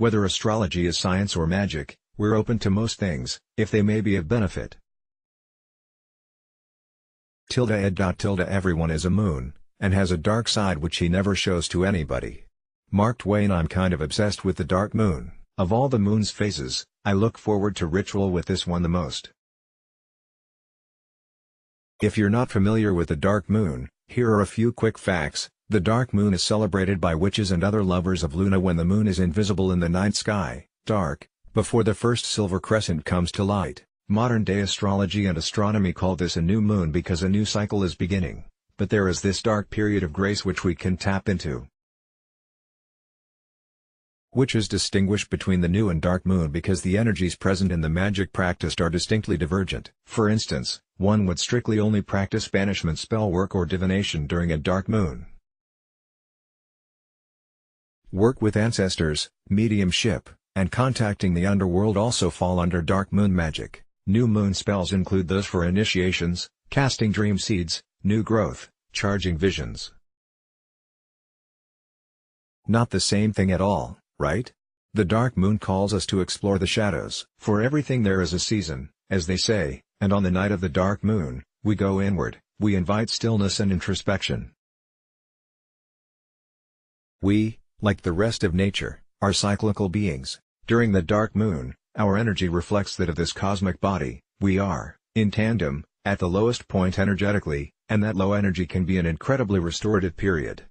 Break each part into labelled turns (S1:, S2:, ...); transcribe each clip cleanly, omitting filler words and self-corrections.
S1: Whether astrology is science or magic, we're open to most things, if they may be of benefit. Everyone is a moon, and has a dark side which he never shows to anybody. Mark Twain. I'm kind of obsessed with the dark moon. Of all the moon's phases, I look forward to ritual with this one the most. If you're not familiar with the dark moon, here are a few quick facts. The dark moon is celebrated by witches and other lovers of Luna when the moon is invisible in the night sky, dark, before the first silver crescent comes to light. Modern-day astrology and astronomy call this a new moon because a new cycle is beginning, but there is this dark period of grace which we can tap into. Witches distinguish between the new and dark moon because the energies present in the magic practiced are distinctly divergent. For instance, one would strictly only practice banishment spell work or divination during a dark moon. Work with ancestors, mediumship, and contacting the underworld also fall under dark moon magic. New moon spells include those for initiations, casting dream seeds, new growth, charging visions. Not the same thing at all, right? The dark moon calls us to explore the shadows. For everything there is a season, as they say, and on the night of the dark moon, we go inward, we invite stillness and introspection. We, like the rest of nature, are cyclical beings. During the dark moon, our energy reflects that of this cosmic body. We are, in tandem, at the lowest point energetically, and that low energy can be an incredibly restorative period.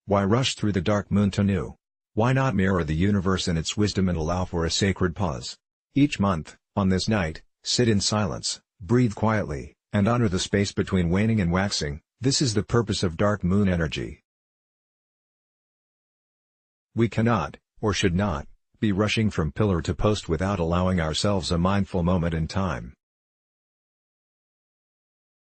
S1: Why rush through the dark moon to new? Why not mirror the universe in its wisdom and allow for a sacred pause? Each month, on this night, sit in silence, breathe quietly, and honor the space between waning and waxing. This is the purpose of dark moon energy. We cannot, or should not, be rushing from pillar to post without allowing ourselves a mindful moment in time.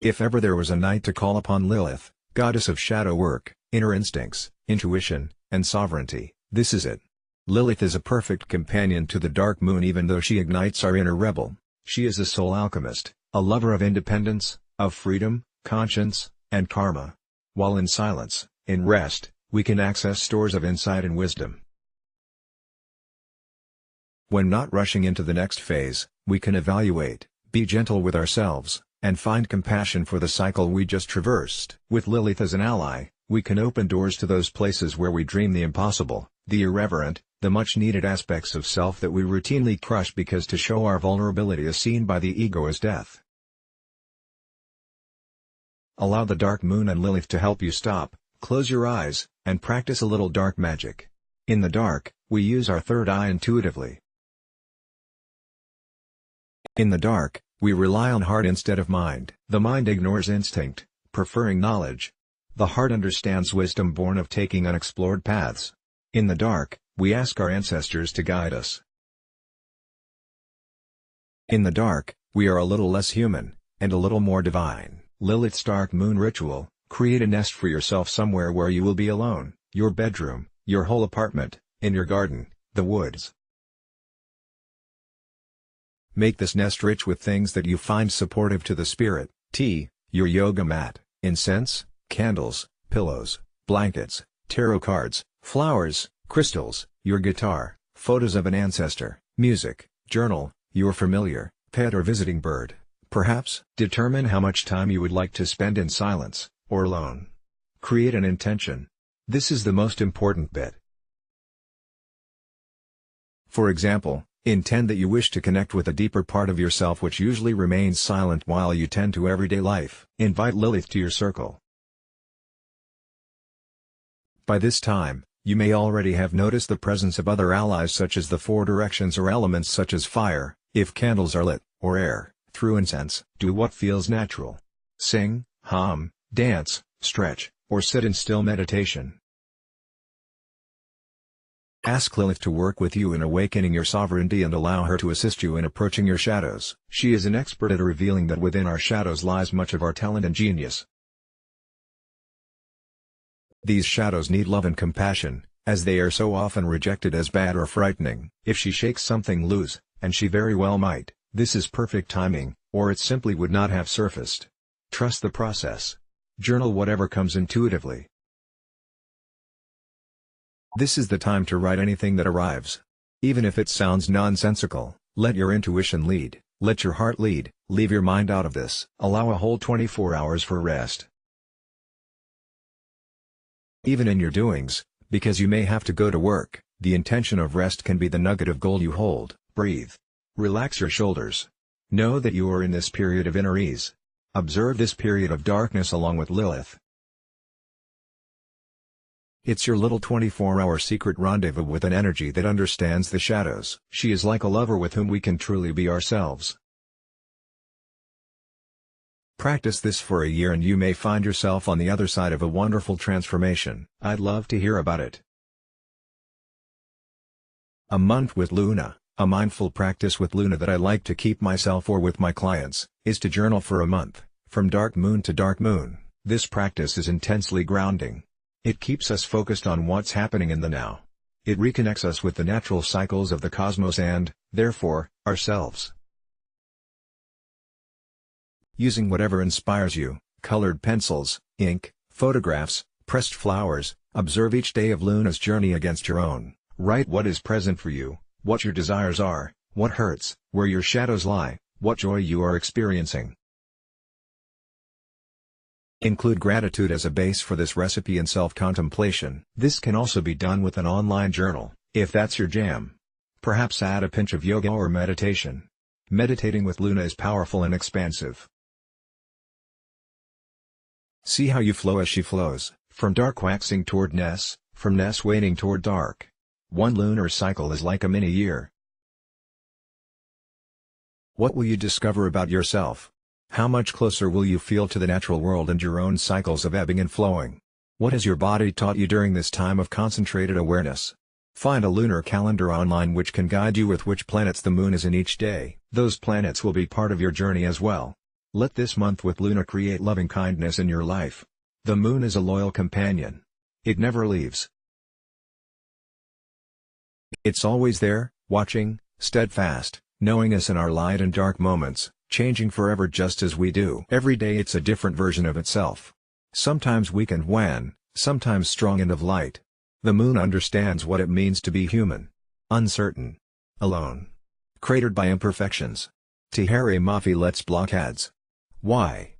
S1: If ever there was a night to call upon Lilith, goddess of shadow work, inner instincts, intuition, and sovereignty, this is it. Lilith is a perfect companion to the dark moon even though she ignites our inner rebel. She is a soul alchemist, a lover of independence, of freedom, conscience, and karma. While in silence, in rest, we can access stores of insight and wisdom. When not rushing into the next phase, we can evaluate, be gentle with ourselves, and find compassion for the cycle we just traversed. With Lilith as an ally, we can open doors to those places where we dream the impossible, the irreverent, the much-needed aspects of self that we routinely crush because to show our vulnerability is seen by the ego as death. Allow the dark moon and Lilith to help you stop, close your eyes, and practice a little dark magic. In the dark, we use our third eye intuitively. In the dark, we rely on heart instead of mind. The mind ignores instinct, preferring knowledge. The heart understands wisdom born of taking unexplored paths. In the dark, we ask our ancestors to guide us. In the dark, we are a little less human, and a little more divine. Lilith's dark moon ritual: create a nest for yourself somewhere where you will be alone, your bedroom, your whole apartment, in your garden, the woods. Make this nest rich with things that you find supportive to the spirit: tea, your yoga mat, incense, candles, pillows, blankets, tarot cards, flowers, crystals, your guitar, photos of an ancestor, music, journal, your familiar, pet or visiting bird. Perhaps determine how much time you would like to spend in silence, or alone. Create an intention. This is the most important bit. For example, intend that you wish to connect with a deeper part of yourself which usually remains silent while you tend to everyday life. Invite Lilith to your circle. By this time, you may already have noticed the presence of other allies such as the four directions or elements such as fire, if candles are lit, or air, through incense. Do what feels natural. Sing, hum, dance, stretch, or sit in still meditation. Ask Lilith to work with you in awakening your sovereignty and allow her to assist you in approaching your shadows. She is an expert at revealing that within our shadows lies much of our talent and genius. These shadows need love and compassion, as they are so often rejected as bad or frightening. If she shakes something loose, and she very well might, this is perfect timing, or it simply would not have surfaced. Trust the process. Journal whatever comes intuitively. This is the time to write anything that arrives. Even if it sounds nonsensical, let your intuition lead, let your heart lead, leave your mind out of this. Allow a whole 24 hours for rest. Even in your doings, because you may have to go to work, the intention of rest can be the nugget of gold you hold. Breathe. Relax your shoulders. Know that you are in this period of inner ease. Observe this period of darkness along with Lilith. It's your little 24-hour secret rendezvous with an energy that understands the shadows. She is like a lover with whom we can truly be ourselves. Practice this for a year and you may find yourself on the other side of a wonderful transformation. I'd love to hear about it. A month with Luna. A mindful practice with Luna that I like to keep myself or with my clients, is to journal for a month, from dark moon to dark moon. This practice is intensely grounding. It keeps us focused on what's happening in the now. It reconnects us with the natural cycles of the cosmos and, therefore, ourselves. Using whatever inspires you, colored pencils, ink, photographs, pressed flowers, observe each day of Luna's journey against your own. Write what is present for you, what your desires are, what hurts, where your shadows lie, what joy you are experiencing. Include gratitude as a base for this recipe and self-contemplation. This can also be done with an online journal, if that's your jam. Perhaps add a pinch of yoga or meditation. Meditating with Luna is powerful and expansive. See how you flow as she flows, from dark waxing toward Ness, from Ness waning toward dark. One lunar cycle is like a mini-year. What will you discover about yourself? How much closer will you feel to the natural world and your own cycles of ebbing and flowing? What has your body taught you during this time of concentrated awareness? Find a lunar calendar online which can guide you with which planets the moon is in each day. Those planets will be part of your journey as well. Let this month with Luna create loving kindness in your life. The moon is a loyal companion. It never leaves. It's always there, watching, steadfast, knowing us in our light and dark moments, changing forever just as we do. Every day it's a different version of itself. Sometimes weak and wan, sometimes strong and of light. The moon understands what it means to be human. Uncertain. Alone. Cratered by imperfections. Tihere Mafi lets block ads. Why?